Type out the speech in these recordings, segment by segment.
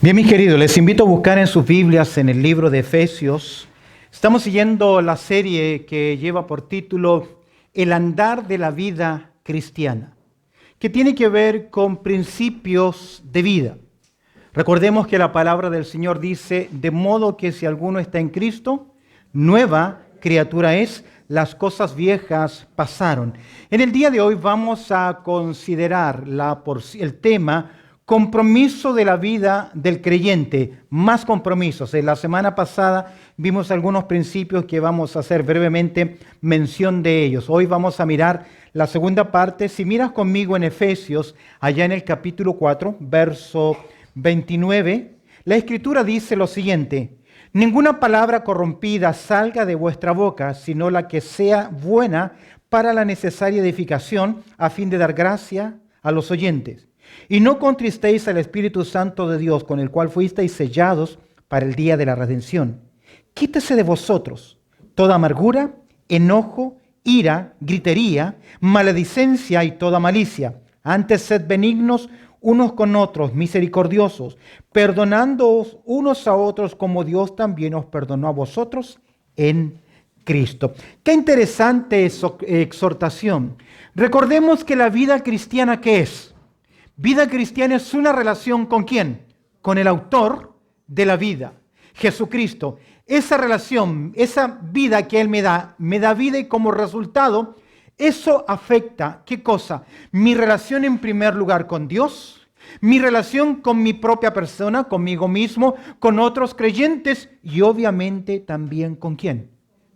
Bien, mis queridos, les invito a buscar en sus Biblias en el libro de Efesios. Estamos siguiendo la serie que lleva por título El andar de la vida cristiana, que tiene que ver con principios de vida. Recordemos que la palabra del Señor dice, de modo que si alguno está en Cristo, nueva criatura es, las cosas viejas pasaron. En el día de hoy vamos a considerar el tema compromiso de la vida del creyente, más compromisos. En la semana pasada vimos algunos principios que vamos a hacer brevemente mención de ellos. Hoy vamos a mirar la segunda parte. Si miras conmigo en Efesios, allá en el capítulo 4, verso 29, la Escritura dice lo siguiente: ninguna palabra corrompida salga de vuestra boca, sino la que sea buena para la necesaria edificación, a fin de dar gracia a los oyentes. Y no contristéis al Espíritu Santo de Dios, con el cual fuisteis sellados para el día de la redención. Quítese de vosotros toda amargura, enojo, ira, gritería, maledicencia y toda malicia. Antes sed benignos unos con otros, misericordiosos, perdonándoos unos a otros como Dios también os perdonó a vosotros en Cristo. Qué interesante exhortación. Recordemos que la vida cristiana, ¿qué es? Vida cristiana es una relación ¿con quién? Con el autor de la vida, Jesucristo. Esa relación, esa vida que Él me da vida, y como resultado, eso afecta, ¿qué cosa? Mi relación en primer lugar con Dios, mi relación con mi propia persona, conmigo mismo, con otros creyentes y obviamente también ¿con quién?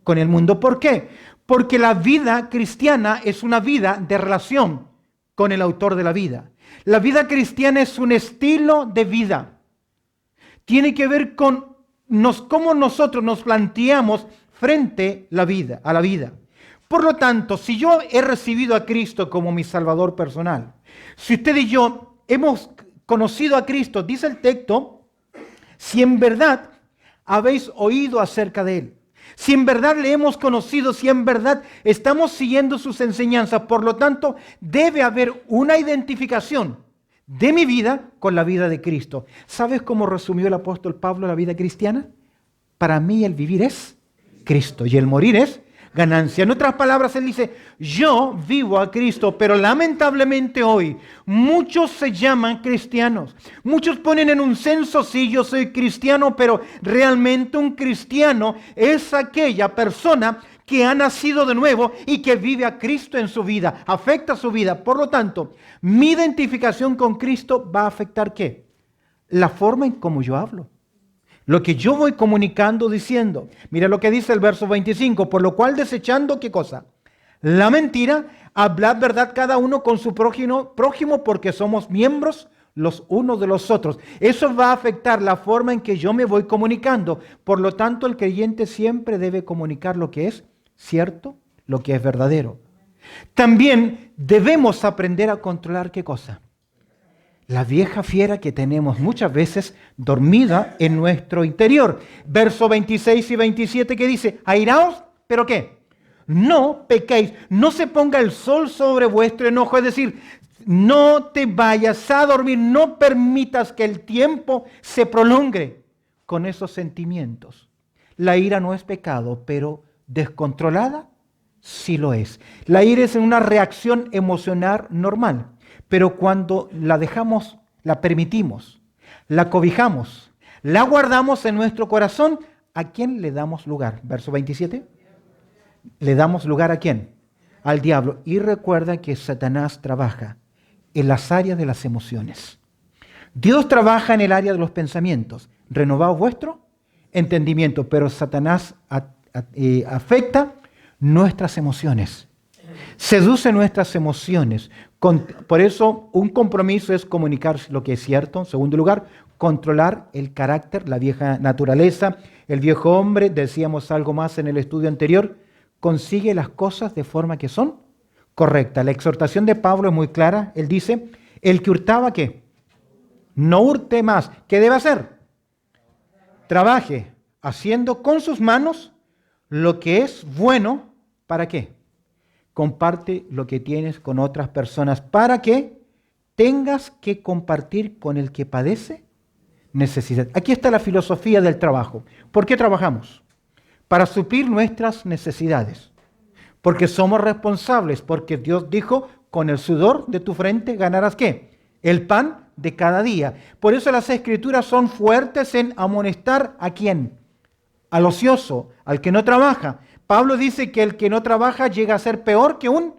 Con el mundo. ¿Por qué? Porque la vida cristiana es una vida de relación con el autor de la vida. La vida cristiana es un estilo de vida. Tiene que ver con cómo nosotros nos planteamos frente a la vida. Por lo tanto, si yo he recibido a Cristo como mi Salvador personal, si usted y yo hemos conocido a Cristo, dice el texto, si en verdad habéis oído acerca de Él, si en verdad le hemos conocido, si en verdad estamos siguiendo sus enseñanzas, por lo tanto, debe haber una identificación de mi vida con la vida de Cristo. ¿Sabes cómo resumió el apóstol Pablo la vida cristiana? Para mí el vivir es Cristo y el morir es ganancia. En otras palabras, él dice, yo vivo a Cristo, pero lamentablemente hoy muchos se llaman cristianos. Muchos ponen en un censo, sí, yo soy cristiano, pero realmente un cristiano es aquella persona que ha nacido de nuevo y que vive a Cristo en su vida, afecta su vida. Por lo tanto, mi identificación con Cristo va a afectar ¿qué? La forma en cómo yo hablo. Lo que yo voy comunicando, diciendo. Mira lo que dice el verso 25. Por lo cual desechando, ¿qué cosa? La mentira, hablad verdad cada uno con su prójimo, porque somos miembros los unos de los otros. Eso va a afectar la forma en que yo me voy comunicando. Por lo tanto, el creyente siempre debe comunicar lo que es cierto, lo que es verdadero. También debemos aprender a controlar ¿qué cosa? La vieja fiera que tenemos muchas veces dormida en nuestro interior. Verso 26 y 27 que dice, airaos, ¿pero qué? No pequéis, no se ponga el sol sobre vuestro enojo, es decir, no te vayas a dormir, no permitas que el tiempo se prolongue con esos sentimientos. La ira no es pecado, pero descontrolada sí lo es. La ira es una reacción emocional normal. Pero cuando la dejamos, la permitimos, la cobijamos, la guardamos en nuestro corazón, ¿a quién le damos lugar? Verso 27. ¿Le damos lugar a quién? Al diablo. Y recuerda que Satanás trabaja en las áreas de las emociones. Dios trabaja en el área de los pensamientos. Renovaos vuestro entendimiento, pero Satanás afecta nuestras emociones. Seduce nuestras emociones. Por eso un compromiso es comunicar lo que es cierto. En segundo lugar, controlar el carácter, la vieja naturaleza. El viejo hombre, decíamos algo más en el estudio anterior, consigue las cosas de forma que son correctas. La exhortación de Pablo es muy clara. Él dice, el que hurtaba, ¿qué? No hurte más. ¿Qué debe hacer? Trabaje haciendo con sus manos lo que es bueno. ¿Para qué? Comparte lo que tienes con otras personas para que tengas que compartir con el que padece necesidad. Aquí está la filosofía del trabajo. ¿Por qué trabajamos? Para suplir nuestras necesidades. Porque somos responsables, porque Dios dijo, con el sudor de tu frente ganarás ¿qué? El pan de cada día. Por eso las Escrituras son fuertes en amonestar ¿a quién? Al ocioso, al que no trabaja. Pablo dice que el que no trabaja llega a ser peor que un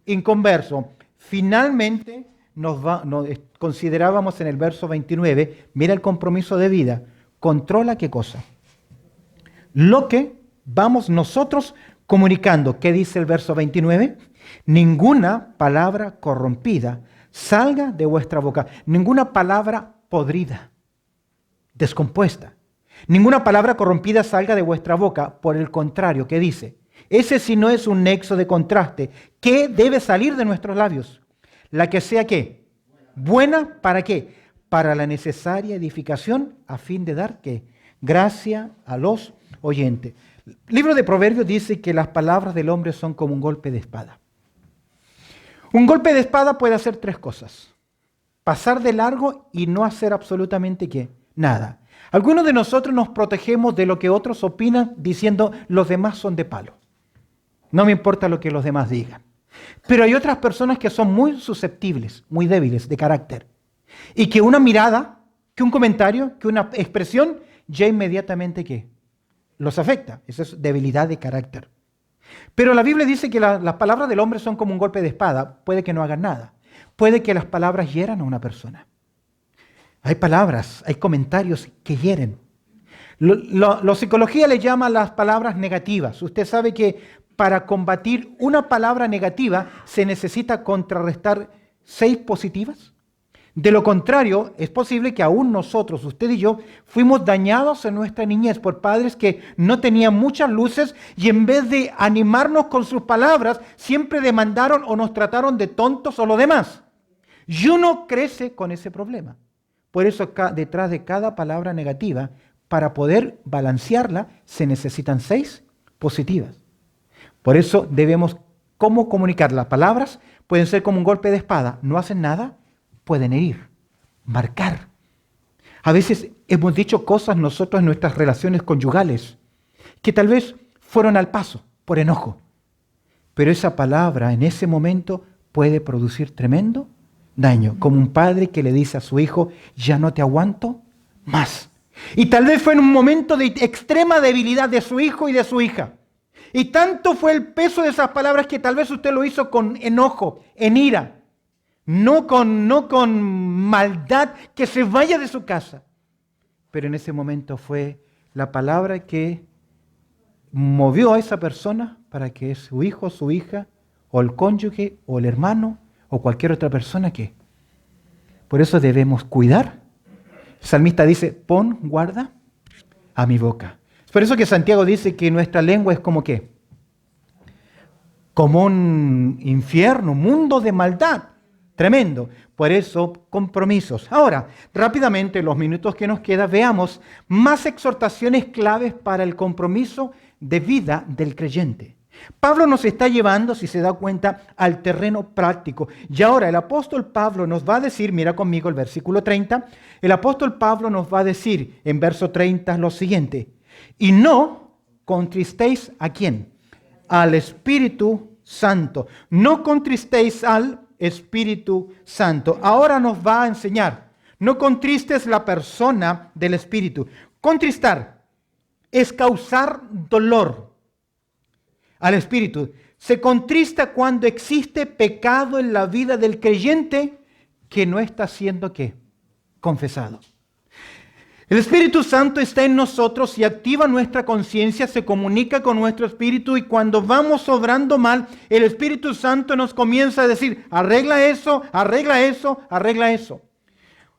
inconverso. Finalmente, considerábamos en el verso 29, mira el compromiso de vida, controla qué cosa. Lo que vamos nosotros comunicando. ¿Qué dice el verso 29? Ninguna palabra corrompida salga de vuestra boca, ninguna palabra podrida, descompuesta. Ninguna palabra corrompida salga de vuestra boca, por el contrario, ¿qué dice? Ese sí no es un nexo de contraste. ¿Qué debe salir de nuestros labios? La que sea ¿qué? Buena, ¿para qué? Para la necesaria edificación, a fin de dar ¿qué? Gracia a los oyentes. El libro de Proverbios dice que las palabras del hombre son como un golpe de espada. Un golpe de espada puede hacer tres cosas. Pasar de largo y no hacer absolutamente ¿qué? Nada. Algunos de nosotros nos protegemos de lo que otros opinan diciendo los demás son de palo. No me importa lo que los demás digan. Pero hay otras personas que son muy susceptibles, muy débiles de carácter. Y que una mirada, que un comentario, que una expresión, ya inmediatamente ¿qué? Los afecta. Esa es debilidad de carácter. Pero la Biblia dice que las palabras del hombre son como un golpe de espada. Puede que no hagan nada. Puede que las palabras hieran a una persona. Hay palabras, hay comentarios que hieren. La psicología le llama las palabras negativas. Usted sabe que para combatir una palabra negativa se necesita contrarrestar 6 positivas. De lo contrario, es posible que aún nosotros, usted y yo, fuimos dañados en nuestra niñez por padres que no tenían muchas luces y en vez de animarnos con sus palabras, siempre demandaron o nos trataron de tontos o lo demás. Y uno crece con ese problema. Por eso detrás de cada palabra negativa, para poder balancearla, se necesitan 6 positivas. Por eso debemos, ¿cómo comunicar? Las palabras pueden ser como un golpe de espada, no hacen nada, pueden herir, marcar. A veces hemos dicho cosas nosotros en nuestras relaciones conyugales que tal vez fueron al paso, por enojo. Pero esa palabra en ese momento puede producir tremendo daño, como un padre que le dice a su hijo, ya no te aguanto más. Y tal vez fue en un momento de extrema debilidad de su hijo y de su hija. Y tanto fue el peso de esas palabras que tal vez usted lo hizo con enojo, en ira, no con maldad, que se vaya de su casa. Pero en ese momento fue la palabra que movió a esa persona para que su hijo, su hija, o el cónyuge, o el hermano, o cualquier otra persona que. Por eso debemos cuidar. El salmista dice, pon guarda a mi boca. Es por eso que Santiago dice que nuestra lengua es como ¿qué? Como un infierno, un mundo de maldad. Tremendo. Por eso, compromisos. Ahora, rápidamente, los minutos que nos quedan, veamos más exhortaciones claves para el compromiso de vida del creyente. Pablo nos está llevando, si se da cuenta, al terreno práctico. Y ahora el apóstol Pablo nos va a decir, mira conmigo el versículo 30, el apóstol Pablo nos va a decir en verso 30 lo siguiente, y no contristéis ¿a quién? Al Espíritu Santo. No contristéis al Espíritu Santo. Ahora nos va a enseñar, no contristes la persona del Espíritu. Contristar es causar dolor al Espíritu. Se contrista cuando existe pecado en la vida del creyente que no está siendo ¿qué? Confesado. El Espíritu Santo está en nosotros y activa nuestra conciencia, se comunica con nuestro espíritu y cuando vamos obrando mal, el Espíritu Santo nos comienza a decir, arregla eso, arregla eso, arregla eso.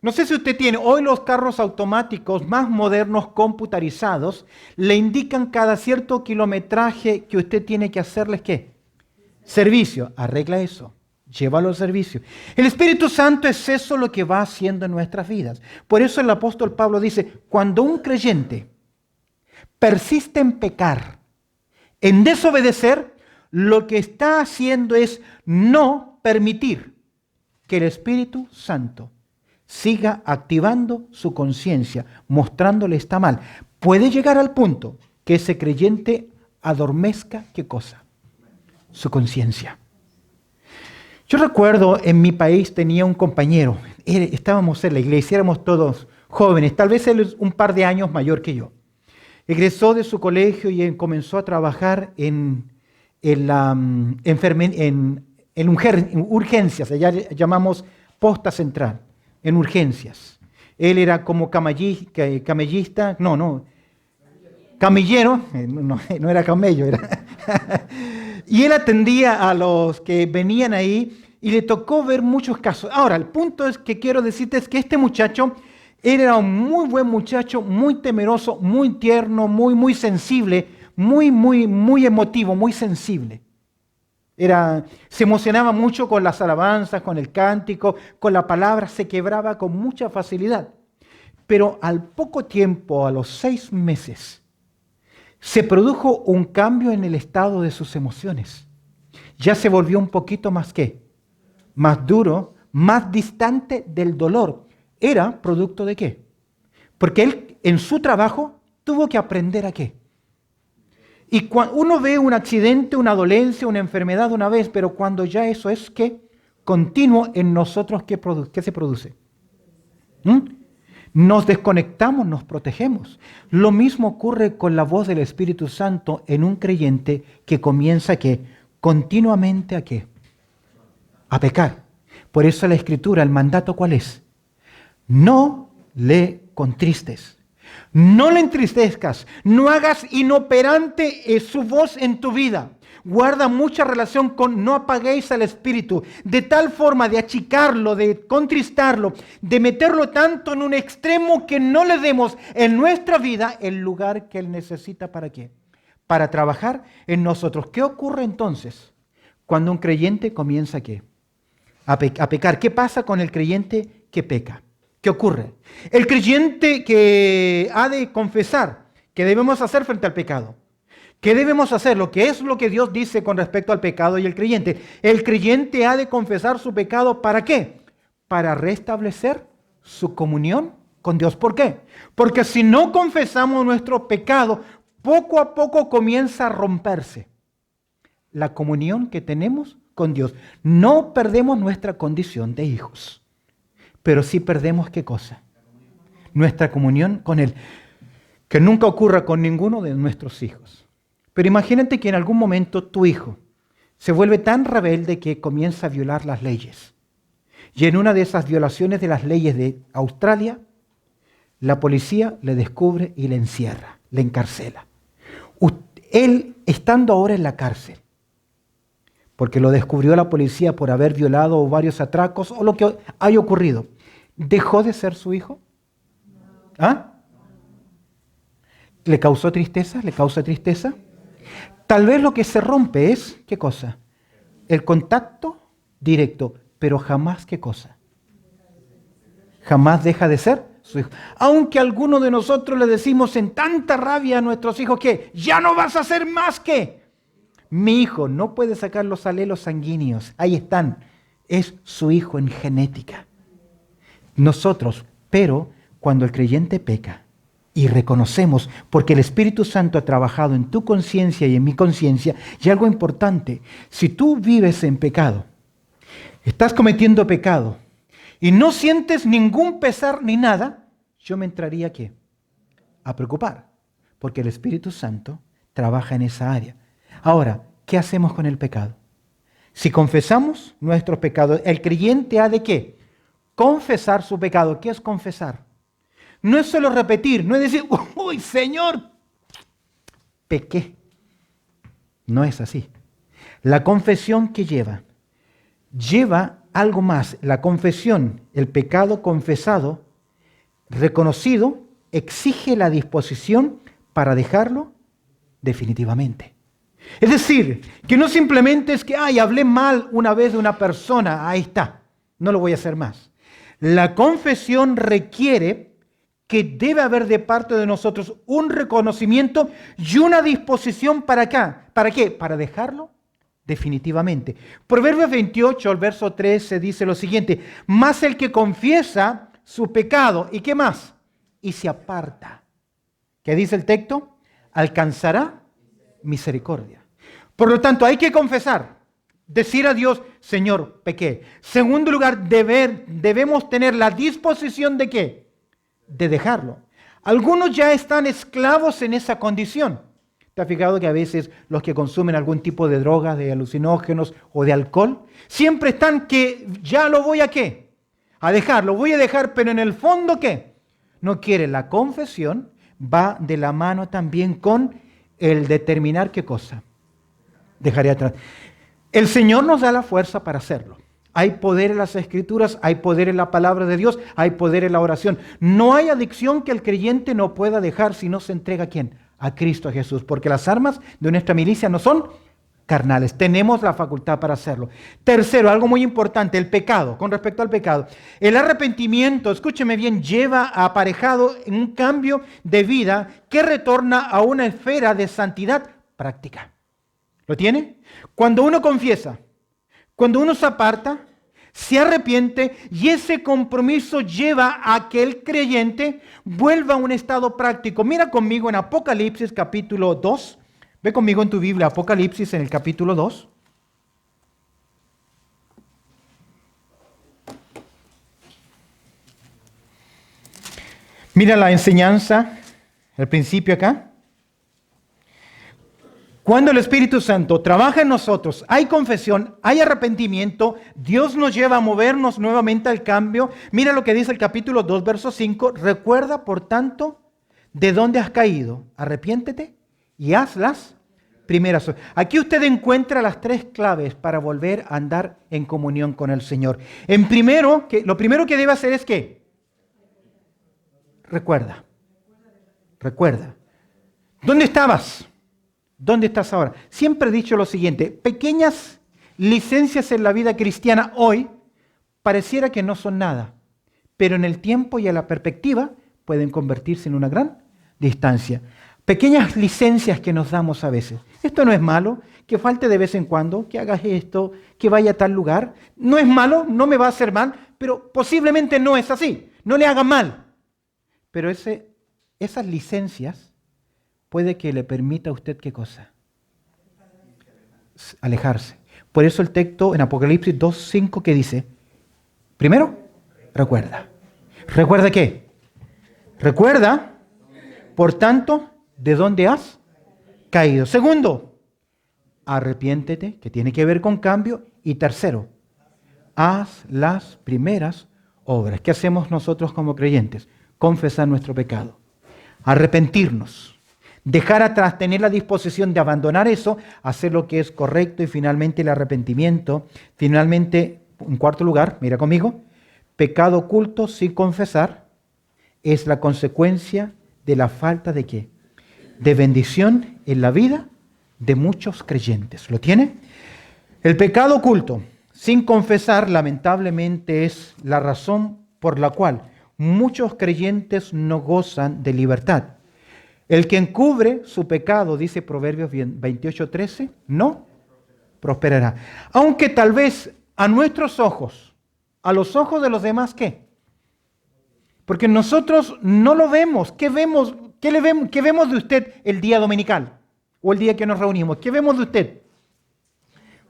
No sé si usted tiene, hoy los carros automáticos más modernos, computarizados, le indican cada cierto kilometraje que usted tiene que hacerles ¿qué? Servicio. Arregla eso, llévalo al servicio. El Espíritu Santo es eso lo que va haciendo en nuestras vidas. Por eso el apóstol Pablo dice, cuando un creyente persiste en pecar, en desobedecer, lo que está haciendo es no permitir que el Espíritu Santo siga activando su conciencia, mostrándole está mal. Puede llegar al punto que ese creyente adormezca, ¿qué cosa? Su conciencia. Yo recuerdo en mi país tenía un compañero, estábamos en la iglesia, éramos todos jóvenes, tal vez él es un par de años mayor que yo. Egresó de su colegio y comenzó a trabajar en urgencias, allá llamamos posta central, en urgencias. Él era como camellista, camillero, no era camello, era. Y él atendía a los que venían ahí y le tocó ver muchos casos. Ahora, el punto es que quiero decirte es que este muchacho, él era un muy buen muchacho, muy temeroso, muy tierno, muy sensible, muy emotivo, muy sensible. Se emocionaba mucho con las alabanzas, con el cántico, con la palabra, se quebraba con mucha facilidad. Pero al poco tiempo, a los 6 meses, se produjo un cambio en el estado de sus emociones. Ya se volvió un poquito más más duro, más distante del dolor. ¿Era producto de qué? Porque él en su trabajo tuvo que aprender a qué. Y cuando uno ve un accidente, una dolencia, una enfermedad una vez, pero cuando ya eso es ¿qué? Continuo en nosotros, ¿qué se produce? Nos desconectamos, nos protegemos. Lo mismo ocurre con la voz del Espíritu Santo en un creyente que comienza ¿qué? Continuamente ¿a qué? A pecar. Por eso la Escritura, el mandato ¿cuál es? No le contristes. No le entristezcas. No hagas inoperante su voz en tu vida. Guarda mucha relación con no apaguéis al Espíritu, de tal forma de achicarlo, de contristarlo, de meterlo tanto en un extremo que no le demos en nuestra vida el lugar que Él necesita. ¿Para qué? Para trabajar en nosotros. ¿Qué ocurre entonces cuando un creyente comienza ¿qué? A pecar? ¿Qué pasa con el creyente que peca? ¿Qué ocurre? El creyente que ha de confesar, ¿qué debemos hacer frente al pecado? ¿Qué debemos hacer? Lo que es lo que Dios dice con respecto al pecado y el creyente. El creyente ha de confesar su pecado, ¿para qué? Para restablecer su comunión con Dios. ¿Por qué? Porque si no confesamos nuestro pecado, poco a poco comienza a romperse la comunión que tenemos con Dios. No perdemos nuestra condición de hijos. Pero sí perdemos ¿qué cosa? Nuestra comunión con Él. Que nunca ocurra con ninguno de nuestros hijos. Pero imagínate que en algún momento tu hijo se vuelve tan rebelde que comienza a violar las leyes. Y en una de esas violaciones de las leyes de Australia, la policía le descubre y le encierra, le encarcela. Él, estando ahora en la cárcel, porque lo descubrió la policía por haber violado varios atracos o lo que haya ocurrido, ¿dejó de ser su hijo? ¿Ah? ¿Le causó tristeza? ¿Le causa tristeza? Tal vez lo que se rompe es, ¿qué cosa? El contacto directo, pero jamás, ¿qué cosa? Jamás deja de ser su hijo. Aunque algunos de nosotros le decimos en tanta rabia a nuestros hijos que ya no vas a hacer más que... Mi hijo no puede sacar los alelos sanguíneos. Ahí están. Es su hijo en genética. Nosotros, pero cuando el creyente peca y reconocemos, porque el Espíritu Santo ha trabajado en tu conciencia y en mi conciencia, y algo importante, si tú vives en pecado, estás cometiendo pecado y no sientes ningún pesar ni nada, yo me entraría ¿qué? A preocupar, porque el Espíritu Santo trabaja en esa área. Ahora, ¿qué hacemos con el pecado? Si confesamos nuestros pecados, el creyente ha de ¿qué? Confesar su pecado. ¿Qué es confesar? No es solo repetir, no es decir, uy, Señor, pequé. No es así. La confesión que lleva algo más. La confesión, el pecado confesado, reconocido, exige la disposición para dejarlo definitivamente. Es decir, que no simplemente es que, hablé mal una vez de una persona, ahí está, no lo voy a hacer más. La confesión requiere que debe haber de parte de nosotros un reconocimiento y una disposición para acá. ¿Para qué? Para dejarlo definitivamente. Proverbios 28, el verso 13 dice lo siguiente: mas el que confiesa su pecado. ¿Y qué más? Y se aparta. ¿Qué dice el texto? Alcanzará misericordia. Por lo tanto, hay que confesar. Decir a Dios, Señor, pequé. Segundo lugar, debemos tener la disposición de ¿qué? De dejarlo. Algunos ya están esclavos en esa condición. ¿Te has fijado que a veces los que consumen algún tipo de droga, de alucinógenos o de alcohol, siempre están que ya lo voy a qué? A dejar, lo voy a dejar, pero en el fondo ¿qué? No quiere. La confesión va de la mano también con el determinar qué cosa. Dejaré atrás. El Señor nos da la fuerza para hacerlo. Hay poder en las Escrituras, hay poder en la palabra de Dios, hay poder en la oración. No hay adicción que el creyente no pueda dejar si no se entrega ¿a quién? A Cristo Jesús. Porque las armas de nuestra milicia no son carnales. Tenemos la facultad para hacerlo. Tercero, algo muy importante, el pecado. Con respecto al pecado. El arrepentimiento, escúcheme bien, lleva aparejado un cambio de vida que retorna a una esfera de santidad práctica. ¿Lo tiene? Cuando uno confiesa, cuando uno se aparta, se arrepiente y ese compromiso lleva a que el creyente vuelva a un estado práctico. Mira conmigo en Apocalipsis capítulo 2. Ve conmigo en tu Biblia Apocalipsis en el capítulo 2. Mira la enseñanza, el principio acá. Cuando el Espíritu Santo trabaja en nosotros, hay confesión, hay arrepentimiento, Dios nos lleva a movernos nuevamente al cambio. Mira lo que dice el capítulo 2, verso 5. Recuerda, por tanto, de dónde has caído. Arrepiéntete y haz las primeras. Aquí usted encuentra las tres claves para volver a andar en comunión con el Señor. Lo primero que debe hacer es ¿qué? Recuerda. Recuerda. ¿Dónde estabas? ¿Dónde estás ahora? Siempre he dicho lo siguiente, pequeñas licencias en la vida cristiana hoy pareciera que no son nada, pero en el tiempo y en la perspectiva pueden convertirse en una gran distancia. Pequeñas licencias que nos damos a veces. Esto no es malo, que falte de vez en cuando, que hagas esto, que vaya a tal lugar. No es malo, no me va a hacer mal, pero posiblemente no es así. No le haga mal. Pero esas licencias puede que le permita a usted ¿qué cosa? Alejarse. Por eso el texto en Apocalipsis 2:5 que dice, primero, recuerda. ¿Recuerda qué? Recuerda, por tanto, de dónde has caído. Segundo, arrepiéntete, que tiene que ver con cambio. Y tercero, haz las primeras obras. ¿Qué hacemos nosotros como creyentes? Confesar nuestro pecado, arrepentirnos, dejar atrás, tener la disposición de abandonar eso, hacer lo que es correcto y finalmente el arrepentimiento. Finalmente, en cuarto lugar, mira conmigo, pecado oculto sin confesar es la consecuencia de la falta de ¿qué? De bendición en la vida de muchos creyentes. ¿Lo tiene? El pecado oculto sin confesar lamentablemente es la razón por la cual muchos creyentes no gozan de libertad. El que encubre su pecado, dice Proverbios 28:13, no prosperará. Aunque tal vez a nuestros ojos, a los ojos de los demás, ¿qué? Porque nosotros no lo vemos. ¿Qué vemos? ¿Qué vemos de usted el día dominical? O el día que nos reunimos. ¿Qué vemos de usted?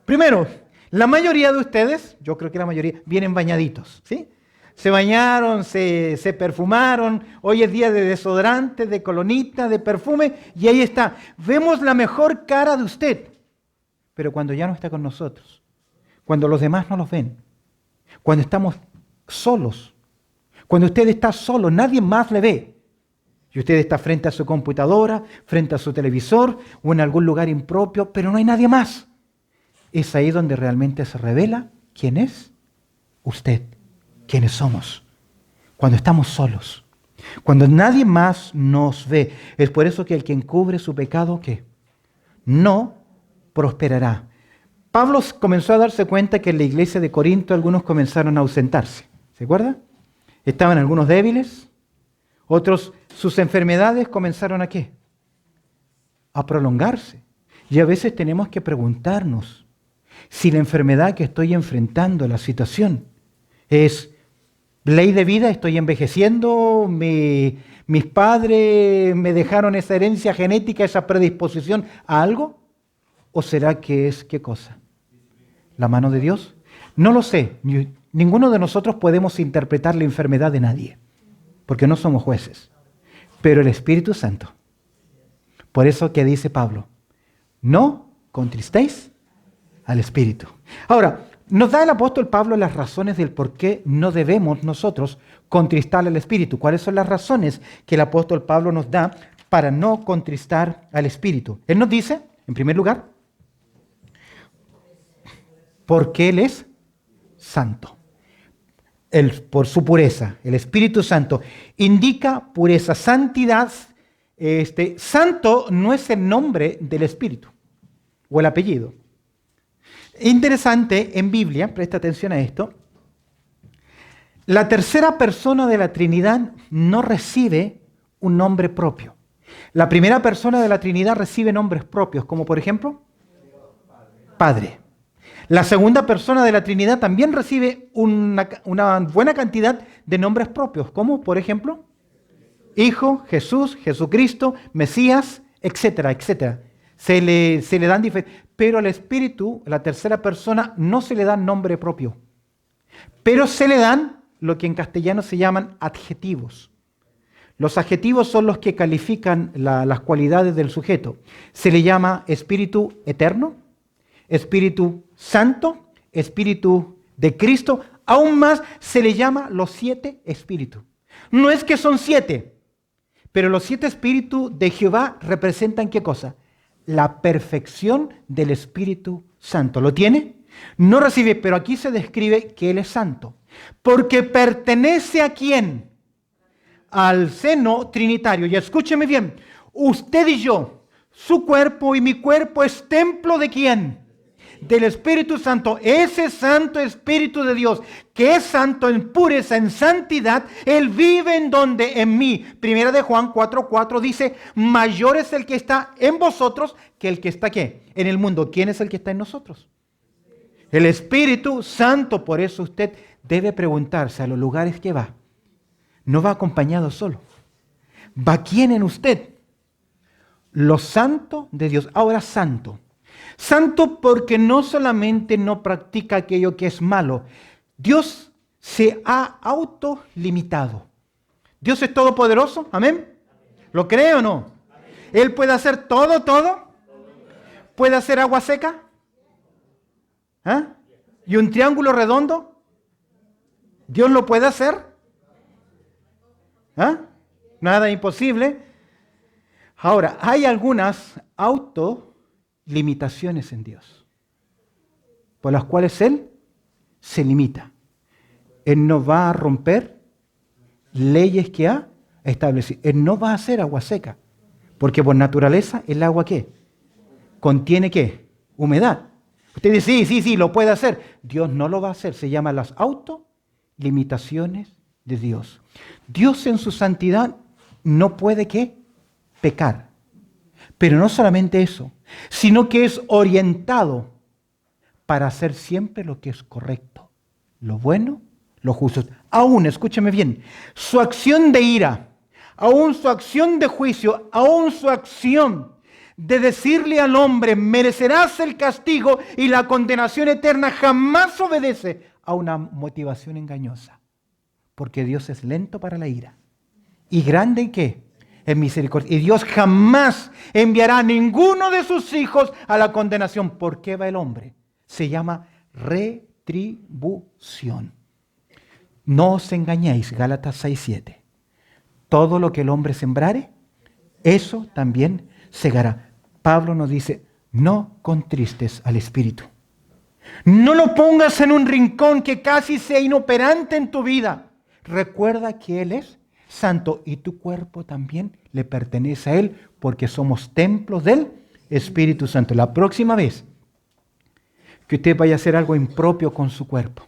Primero, la mayoría de ustedes, yo creo que la mayoría, vienen bañaditos, ¿sí? Se bañaron, se perfumaron, hoy es día de desodorante, de colonita, de perfume, y ahí está. Vemos la mejor cara de usted, pero cuando ya no está con nosotros, cuando los demás no los ven, cuando estamos solos, cuando usted está solo, nadie más le ve, y usted está frente a su computadora, frente a su televisor, o en algún lugar impropio, pero no hay nadie más. Es ahí donde realmente se revela quién es usted. ¿Quiénes somos? Cuando estamos solos, cuando nadie más nos ve. Es por eso que el que encubre su pecado, ¿qué? No prosperará. Pablo comenzó a darse cuenta que en la iglesia de Corinto algunos comenzaron a ausentarse. ¿Se acuerda? Estaban algunos débiles, otros sus enfermedades comenzaron a ¿qué? A prolongarse. Y a veces tenemos que preguntarnos si la enfermedad que estoy enfrentando, la situación, es Ley de vida, estoy envejeciendo, mis padres me dejaron esa herencia genética, esa predisposición a algo. ¿O será que es qué cosa? ¿La mano de Dios? No lo sé. Ninguno de nosotros podemos interpretar la enfermedad de nadie, porque no somos jueces. Pero el Espíritu Santo. Por eso que dice Pablo, no contristéis al Espíritu. Ahora, nos da el apóstol Pablo las razones del por qué no debemos nosotros contristar al Espíritu. ¿Cuáles son las razones que el apóstol Pablo nos da para no contristar al Espíritu? Él nos dice, en primer lugar, porque Él es santo. Por su pureza, el Espíritu Santo indica pureza, santidad. Santo no es el nombre del Espíritu o el apellido. Interesante, en Biblia, presta atención a esto, la tercera persona de la Trinidad no recibe un nombre propio. La primera persona de la Trinidad recibe nombres propios, como por ejemplo, Padre. La segunda persona de la Trinidad también recibe una buena cantidad de nombres propios, como por ejemplo, Hijo, Jesús, Jesucristo, Mesías, etcétera, etcétera. Se le dan diferentes. Pero al Espíritu, la tercera persona, no se le da nombre propio. Pero se le dan lo que en castellano se llaman adjetivos. Los adjetivos son los que califican las cualidades del sujeto. Se le llama Espíritu eterno, Espíritu Santo, Espíritu de Cristo. Aún más se le llama los 7 espíritus. No es que son 7, pero los 7 espíritus de Jehová representan ¿qué cosa? La perfección del Espíritu Santo. ¿Lo tiene? No recibe, pero aquí se describe que Él es santo. Porque pertenece ¿a quién? Al seno trinitario. Y escúcheme bien, usted y yo, su cuerpo y mi cuerpo es templo ¿de quién? Del Espíritu Santo. Ese Santo Espíritu de Dios, que es santo en pureza, en santidad, Él vive en donde, en mí. Primera de Juan 4:4 dice, mayor es el que está en vosotros que el que está ¿qué? En el mundo. ¿Quién es el que está en nosotros? El Espíritu Santo. Por eso usted debe preguntarse a los lugares que va. No va acompañado solo. ¿Va quién en usted? Lo santo de Dios. Ahora santo. Santo porque no solamente no practica aquello que es malo. Dios se ha autolimitado. Dios es todopoderoso. ¿Amén? ¿Lo cree o no? Él puede hacer todo. ¿Puede hacer agua seca? ¿Ah? ¿Y un triángulo redondo? ¿Dios lo puede hacer? ¿Ah? Nada imposible. Ahora, hay algunas limitaciones en Dios, por las cuales Él se limita. Él no va a romper leyes que ha establecido. Él no va a hacer agua seca, porque por naturaleza el agua ¿qué? Contiene ¿qué? Humedad. Usted dice, sí, lo puede hacer. Dios no lo va a hacer. Se llaman las autolimitaciones de Dios. Dios en su santidad no puede ¿qué? Pecar. Pero no solamente eso, sino que es orientado para hacer siempre lo que es correcto, lo bueno, lo justo. Aún, escúcheme bien, su acción de ira, aún su acción de juicio, aún su acción de decirle al hombre, merecerás el castigo y la condenación eterna, jamás obedece a una motivación engañosa. Porque Dios es lento para la ira y grande en ¿qué? En misericordia. Y Dios jamás enviará a ninguno de sus hijos a la condenación. ¿Por qué va el hombre? Se llama retribución. No os engañéis, Gálatas 6:7. Todo lo que el hombre sembrare, eso también segará. Pablo nos dice, no contristes al Espíritu. No lo pongas en un rincón que casi sea inoperante en tu vida. Recuerda que Él es santo y tu cuerpo también le pertenece a Él porque somos templos del Espíritu Santo. La próxima vez que usted vaya a hacer algo impropio con su cuerpo,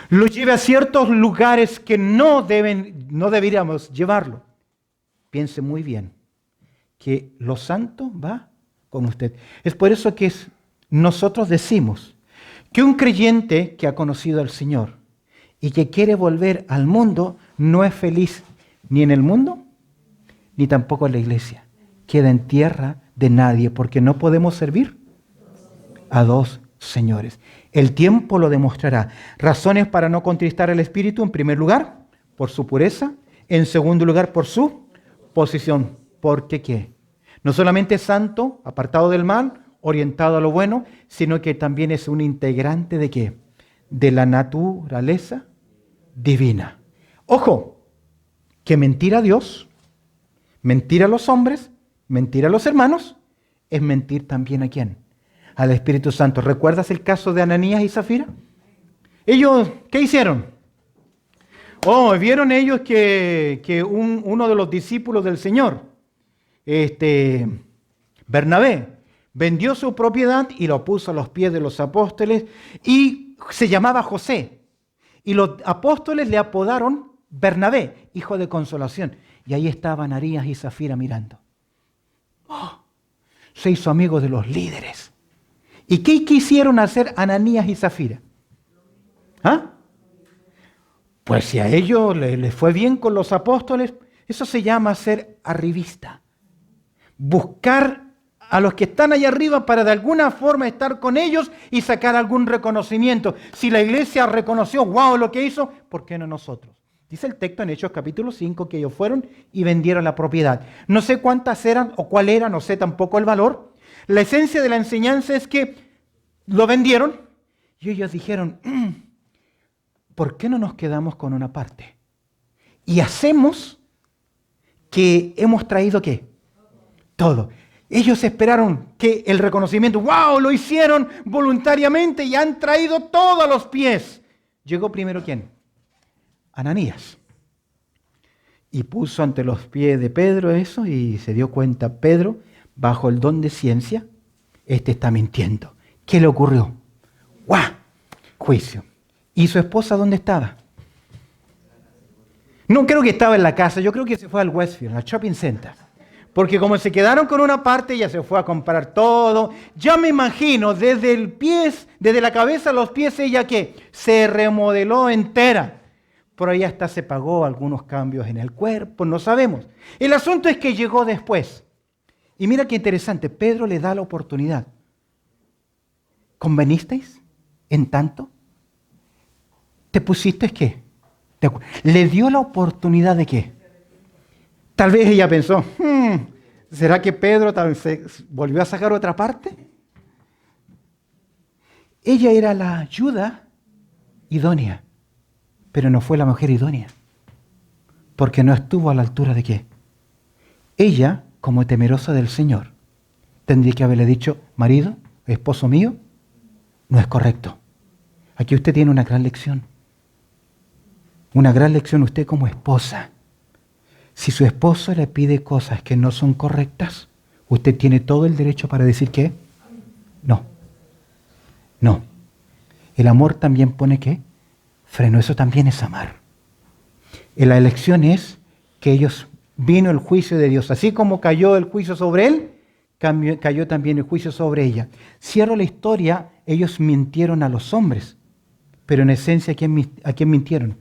lo lleve a ciertos lugares que no deberíamos llevarlo. Piense muy bien que lo santo va con usted. Es por eso que nosotros decimos que un creyente que ha conocido al Señor y que quiere volver al mundo, no es feliz ni en el mundo, ni tampoco en la iglesia. Queda en tierra de nadie, porque no podemos servir a dos señores. El tiempo lo demostrará. Razones para no contristar al Espíritu, en primer lugar, por su pureza. En segundo lugar, por su posición. ¿Porque qué? No solamente es santo, apartado del mal, orientado a lo bueno, sino que también es un integrante ¿de qué? De la naturaleza divina. Ojo, que mentir a Dios, mentir a los hombres, mentir a los hermanos, es mentir también ¿a quién? Al Espíritu Santo. ¿Recuerdas el caso de Ananías y Zafira? Ellos, ¿qué hicieron? Vieron ellos que uno de los discípulos del Señor, Bernabé, vendió su propiedad y lo puso a los pies de los apóstoles y se llamaba José. Y los apóstoles le apodaron Bernabé, hijo de consolación. Y ahí estaban Ananías y Zafira mirando. Se hizo amigo de los líderes. ¿Y qué quisieron hacer Ananías y Zafira? ¿Ah? Pues si a ellos les fue bien con los apóstoles, eso se llama ser arribista. Buscar a los que están allá arriba para de alguna forma estar con ellos y sacar algún reconocimiento. Si la iglesia reconoció, wow, lo que hizo, ¿por qué no nosotros? Dice el texto en Hechos capítulo 5 que ellos fueron y vendieron la propiedad. No sé cuántas eran o cuál era, no sé tampoco el valor. La esencia de la enseñanza es que lo vendieron y ellos dijeron, ¿por qué no nos quedamos con una parte? Y hacemos que hemos traído ¿qué? Todo. Ellos esperaron que el reconocimiento, ¡wow! Lo hicieron voluntariamente y han traído todo a los pies. Llegó primero ¿quién? Ananías. Y puso ante los pies de Pedro eso y se dio cuenta, Pedro, bajo el don de ciencia, está mintiendo. ¿Qué le ocurrió? ¡Guau! Juicio. ¿Y su esposa dónde estaba? No creo que estaba en la casa, yo creo que se fue al Westfield, al shopping center. Porque como se quedaron con una parte, ella se fue a comprar todo. Ya me imagino, desde la cabeza a los pies, ella que se remodeló entera. Por ahí hasta se pagó algunos cambios en el cuerpo, no sabemos. El asunto es que llegó después. Y mira qué interesante, Pedro le da la oportunidad. ¿Convenisteis en tanto? ¿Te pusiste qué? ¿Le dio la oportunidad de qué? Tal vez ella pensó, ¿será que Pedro tal vez se volvió a sacar otra parte? Ella era la ayuda idónea, pero no fue la mujer idónea, porque no estuvo a la altura de qué. Ella, como temerosa del Señor, tendría que haberle dicho, marido, esposo mío, no es correcto. Aquí usted tiene una gran lección. Una gran lección usted como esposa. Si su esposo le pide cosas que no son correctas, usted tiene todo el derecho para decir que no. No. El amor también pone ¿qué? Freno. Eso también es amar. Y la elección es que vino el juicio de Dios. Así como cayó el juicio sobre él, cayó también el juicio sobre ella. Cierro la historia, ellos mintieron a los hombres. Pero en esencia, ¿a quién mintieron?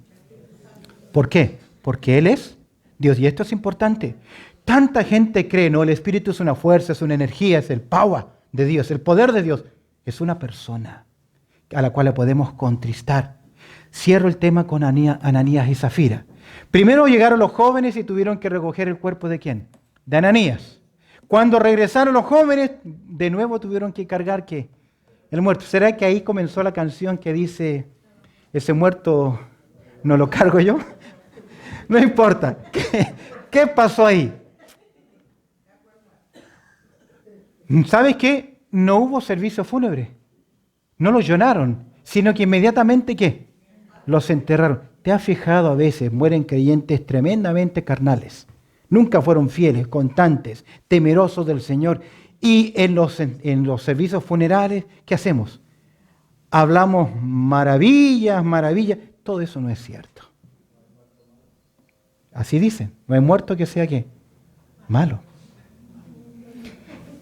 ¿Por qué? Porque Él es Dios. Y esto es importante. Tanta gente cree, ¿no? El Espíritu es una fuerza, es una energía, es el power de Dios, el poder de Dios. Es una persona a la cual le podemos contristar. Cierro el tema con Ananías y Zafira. Primero llegaron los jóvenes y tuvieron que recoger el cuerpo ¿de quién? De Ananías. Cuando regresaron los jóvenes, de nuevo tuvieron que cargar ¿qué? El muerto. ¿Será que ahí comenzó la canción que dice, ese muerto no lo cargo yo? No importa. ¿Qué pasó ahí? ¿Sabes qué? No hubo servicio fúnebre. No los lloraron, sino que inmediatamente ¿qué? Los enterraron. ¿Te has fijado a veces? Mueren creyentes tremendamente carnales. Nunca fueron fieles, constantes, temerosos del Señor. Y en los servicios funerales, ¿qué hacemos? Hablamos maravillas. Todo eso no es cierto. Así dicen, no hay muerto que sea ¿qué? Malo.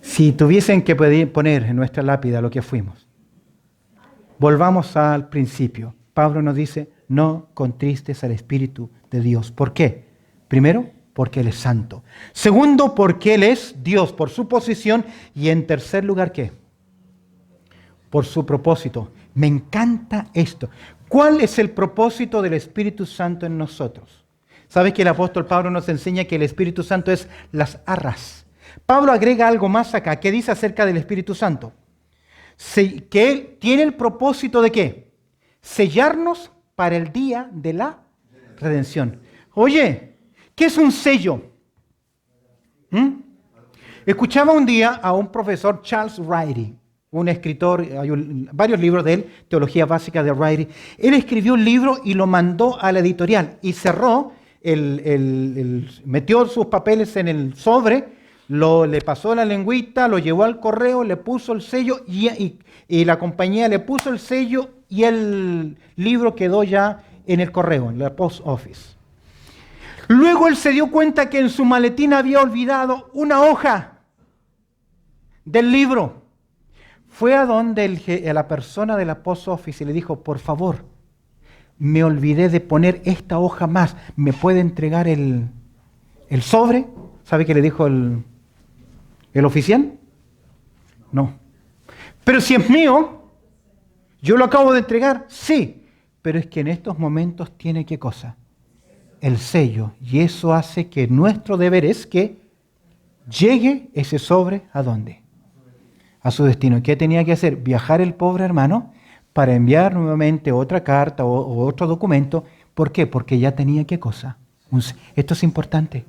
Si tuviesen que poner en nuestra lápida lo que fuimos, volvamos al principio. Pablo nos dice, no contristes al Espíritu de Dios. ¿Por qué? Primero, porque Él es santo. Segundo, porque Él es Dios, por su posición. Y en tercer lugar, ¿qué? Por su propósito. Me encanta esto. ¿Cuál es el propósito del Espíritu Santo en nosotros? ¿Sabes que el apóstol Pablo nos enseña que el Espíritu Santo es las arras? Pablo agrega algo más acá. ¿Qué dice acerca del Espíritu Santo? Que Él tiene el propósito de ¿qué? Sellarnos para el día de la redención. Oye, ¿qué es un sello? Escuchaba un día a un profesor, Charles Ryrie, un escritor, hay varios libros de él, Teología Básica de Ryrie. Él escribió un libro y lo mandó a la editorial y cerró, metió sus papeles en el sobre, le pasó la lengüita, lo llevó al correo, le puso el sello y la compañía le puso el sello y el libro quedó ya en el correo, en la post office. Luego él se dio cuenta que en su maletín había olvidado una hoja del libro. Fue a donde la persona de la post office y le dijo, por favor, me olvidé de poner esta hoja más, ¿me puede entregar el sobre? ¿Sabe qué le dijo el oficial? No. Pero si es mío, yo lo acabo de entregar, sí, pero es que en estos momentos tiene ¿qué cosa? El sello, y eso hace que nuestro deber es que llegue ese sobre ¿a dónde? A su destino. ¿Qué tenía que hacer? Viajar el pobre hermano para enviar nuevamente otra carta o otro documento. ¿Por qué? Porque ya tenía ¿qué cosa? Esto es importante.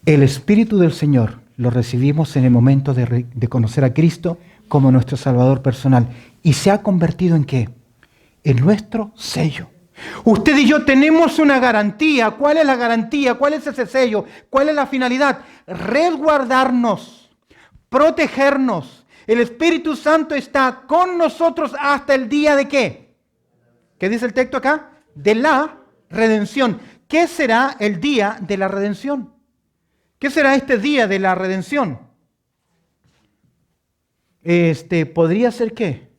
El Espíritu del Señor lo recibimos en el momento de conocer a Cristo como nuestro Salvador personal. ¿Y se ha convertido en qué? En nuestro sello. Usted y yo tenemos una garantía. ¿Cuál es la garantía? ¿Cuál es ese sello? ¿Cuál es la finalidad? Resguardarnos, protegernos. El Espíritu Santo está con nosotros hasta el día de ¿qué? ¿Qué dice el texto acá? De la redención. ¿Qué será el día de la redención? ¿Qué será este día de la redención? ¿Podría ser qué?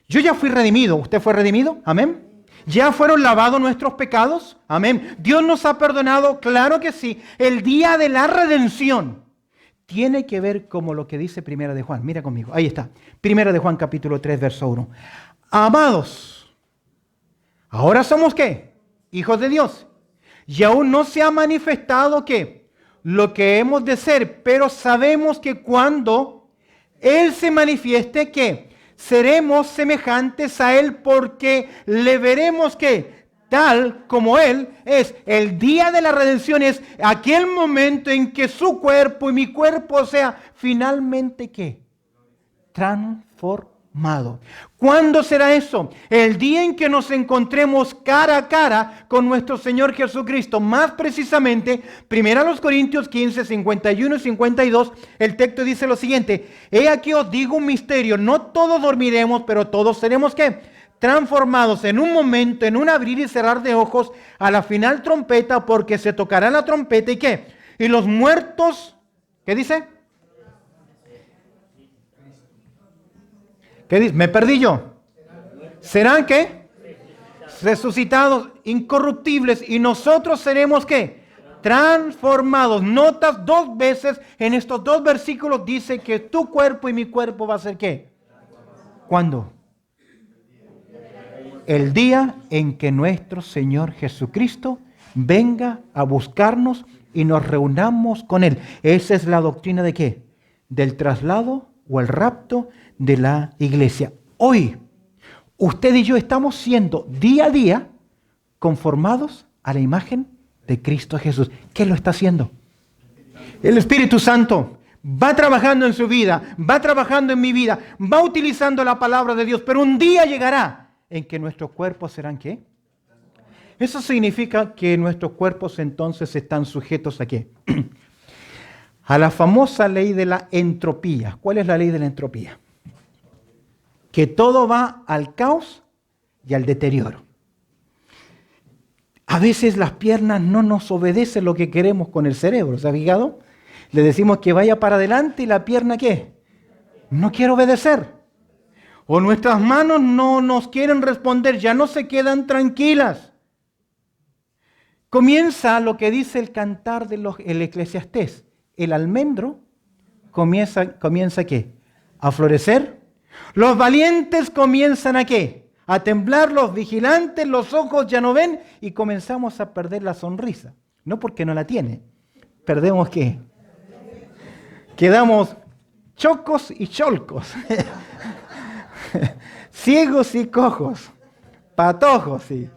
Yo ya fui redimido. ¿Usted fue redimido? Amén. ¿Ya fueron lavados nuestros pecados? Amén. ¿Dios nos ha perdonado? Claro que sí. El día de la redención tiene que ver como lo que dice Primera de Juan. Mira conmigo, ahí está. Primera de Juan capítulo 3, verso 1. Amados, ahora somos ¿qué? Hijos de Dios. Y aún no se ha manifestado ¿qué? Lo que hemos de ser, pero sabemos que cuando Él se manifieste ¿qué? Seremos semejantes a Él porque le veremos ¿qué? Tal como Él es. El día de la redención es aquel momento en que su cuerpo y mi cuerpo sea finalmente ¿qué? Transformado. ¿Cuándo será eso? El día en que nos encontremos cara a cara con nuestro Señor Jesucristo. Más precisamente, 1 Corintios 15, 51 y 52, el texto dice lo siguiente. He aquí os digo un misterio, no todos dormiremos, pero todos seremos ¿qué? Transformados en un momento, en un abrir y cerrar de ojos, a la final trompeta, porque se tocará la trompeta y ¿qué? Y los muertos, ¿qué dice? ¿Qué dice? ¿Me perdí yo? ¿Serán qué? Resucitados, incorruptibles, y nosotros seremos ¿qué? Transformados. Notas dos veces en estos dos versículos dice que tu cuerpo y mi cuerpo va a ser ¿qué? ¿Cuándo? El día en que nuestro Señor Jesucristo venga a buscarnos y nos reunamos con Él. Esa es la doctrina de ¿qué? Del traslado o el rapto de la iglesia. Hoy, usted y yo estamos siendo día a día conformados a la imagen de Cristo Jesús. ¿Qué lo está haciendo? El Espíritu Santo va trabajando en su vida, va trabajando en mi vida, va utilizando la palabra de Dios, pero un día llegará en que nuestros cuerpos serán ¿qué? Eso significa que nuestros cuerpos entonces están sujetos ¿a qué? A la famosa ley de la entropía. ¿Cuál es la ley de la entropía? Que todo va al caos y al deterioro. A veces las piernas no nos obedecen lo que queremos con el cerebro, ¿se ha fijado? Le decimos que vaya para adelante y la pierna ¿qué? No quiere obedecer. o nuestras manos no nos quieren responder, ya no se quedan tranquilas. Comienza lo que dice el cantar el Eclesiastés. El almendro comienza ¿qué? A florecer. Los valientes comienzan ¿a qué? A temblar, los vigilantes, los ojos ya no ven y comenzamos a perder la sonrisa. No porque no la tiene. ¿Perdemos qué? Quedamos chocos y cholcos. Ciegos y cojos. Patojos, sí.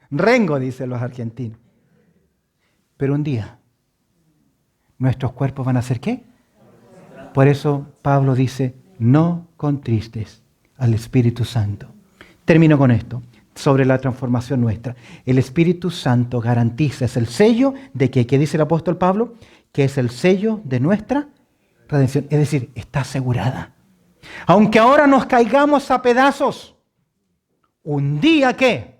Rengo, dicen los argentinos. Pero un día, nuestros cuerpos van a ser ¿qué? Por eso Pablo dice, no contristes al Espíritu Santo. Termino con esto, sobre la transformación nuestra. El Espíritu Santo garantiza, es el sello de ¿qué dice el apóstol Pablo? Que es el sello de nuestra redención. Es decir, está asegurada. Aunque ahora nos caigamos a pedazos, un día ¿qué?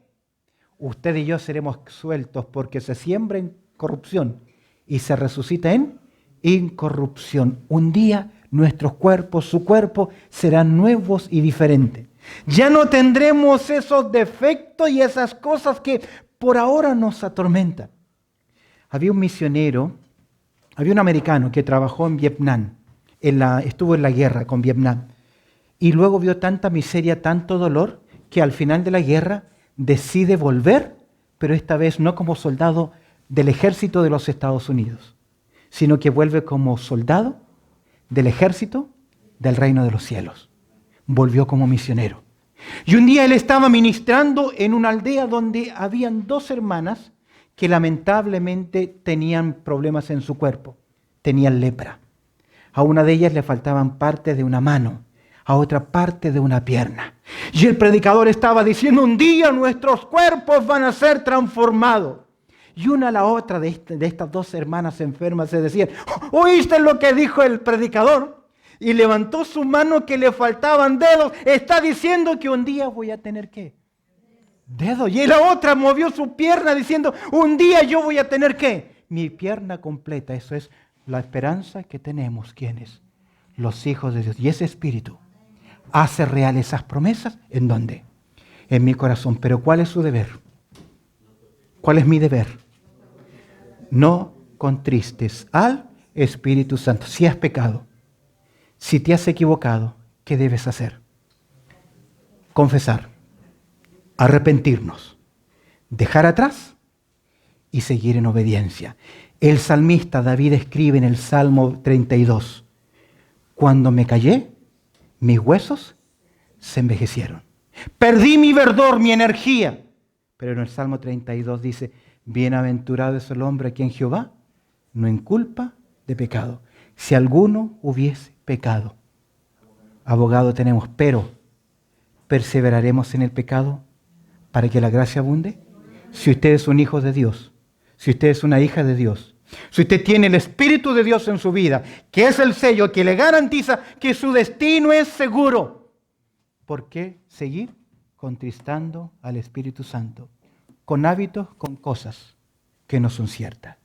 Usted y yo seremos sueltos porque se siembra en corrupción y se resucita en incorrupción. Un día nuestros cuerpos, su cuerpo, serán nuevos y diferentes. Ya no tendremos esos defectos y esas cosas que por ahora nos atormentan. Había un misionero, había un americano que trabajó en Vietnam, estuvo en la guerra con Vietnam, y luego vio tanta miseria, tanto dolor, que al final de la guerra decide volver, pero esta vez no como soldado del ejército de los Estados Unidos, sino que vuelve como soldado del ejército del reino de los cielos. Volvió como misionero. Y un día él estaba ministrando en una aldea donde habían 2 hermanas que lamentablemente tenían problemas en su cuerpo, tenían lepra. A una de ellas le faltaban partes de una mano, a otra parte de una pierna. Y el predicador estaba diciendo, un día nuestros cuerpos van a ser transformados. Y una a la otra de estas 2 hermanas enfermas se decían, ¿oíste lo que dijo el predicador? Y levantó su mano que le faltaban dedos. Está diciendo que un día voy a tener ¿qué? Dedos. Y la otra movió su pierna diciendo, un día yo voy a tener ¿qué? Mi pierna completa. Eso es la esperanza que tenemos. ¿Quiénes? Los hijos de Dios. Y ese Espíritu hace real esas promesas. ¿En dónde? En mi corazón. Pero ¿cuál es su deber? ¿Cuál es mi deber? No contristes al Espíritu Santo. Si has pecado, si te has equivocado, ¿qué debes hacer? Confesar, arrepentirnos, dejar atrás y seguir en obediencia. El salmista David escribe en el Salmo 32, cuando me callé, mis huesos se envejecieron. Perdí mi verdor, mi energía. Pero en el Salmo 32 dice, bienaventurado es el hombre a quien Jehová no inculpa de pecado. Si alguno hubiese pecado, abogado tenemos, pero ¿perseveraremos en el pecado para que la gracia abunde? Si usted es un hijo de Dios, si usted es una hija de Dios, si usted tiene el Espíritu de Dios en su vida, que es el sello que le garantiza que su destino es seguro, ¿por qué seguir contristando al Espíritu Santo con hábitos, con cosas que no son ciertas?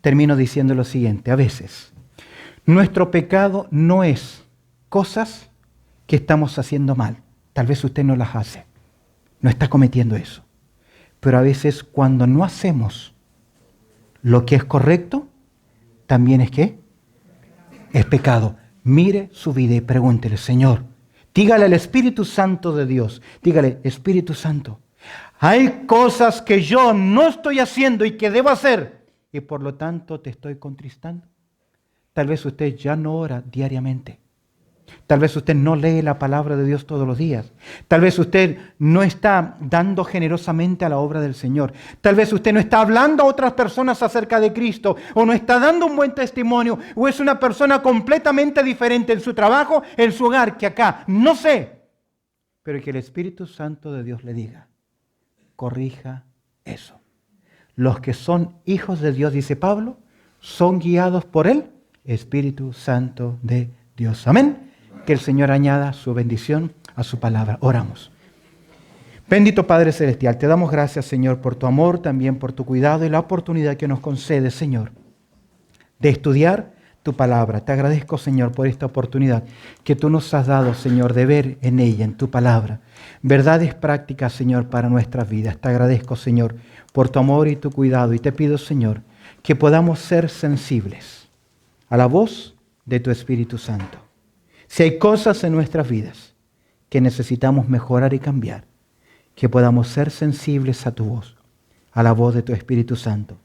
Termino diciendo lo siguiente, a veces nuestro pecado no es cosas que estamos haciendo mal. Tal vez usted no las hace, no está cometiendo eso. Pero a veces cuando no hacemos lo que es correcto, también es ¿qué? Es pecado. Mire su vida y pregúntele, Señor, dígale al Espíritu Santo de Dios, dígale, Espíritu Santo, hay cosas que yo no estoy haciendo y que debo hacer y por lo tanto te estoy contristando. Tal vez usted ya no ora diariamente. Tal vez usted no lee la palabra de Dios todos los días. Tal vez usted no está dando generosamente a la obra del Señor. Tal vez usted no está hablando a otras personas acerca de Cristo o no está dando un buen testimonio o es una persona completamente diferente en su trabajo, en su hogar, que acá. No sé. Pero que el Espíritu Santo de Dios le diga, corrija eso. Los que son hijos de Dios, dice Pablo, son guiados por el Espíritu Santo de Dios. Amén. Que el Señor añada su bendición a su palabra. Oramos. Bendito Padre Celestial, te damos gracias, Señor, por tu amor, también por tu cuidado y la oportunidad que nos concedes, Señor, de estudiar tu tu palabra. Te agradezco, Señor, por esta oportunidad que tú nos has dado, Señor, de ver en ella, en tu palabra, verdades prácticas, Señor, para nuestras vidas. Te agradezco, Señor, por tu amor y tu cuidado. Y te pido, Señor, que podamos ser sensibles a la voz de tu Espíritu Santo. Si hay cosas en nuestras vidas que necesitamos mejorar y cambiar, que podamos ser sensibles a tu voz, a la voz de tu Espíritu Santo,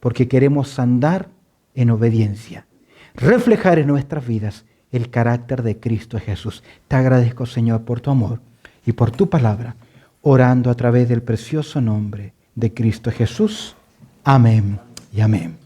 porque queremos andar en obediencia, reflejar en nuestras vidas el carácter de Cristo Jesús. Te agradezco, Señor, por tu amor y por tu palabra, orando a través del precioso nombre de Cristo Jesús. Amén y amén.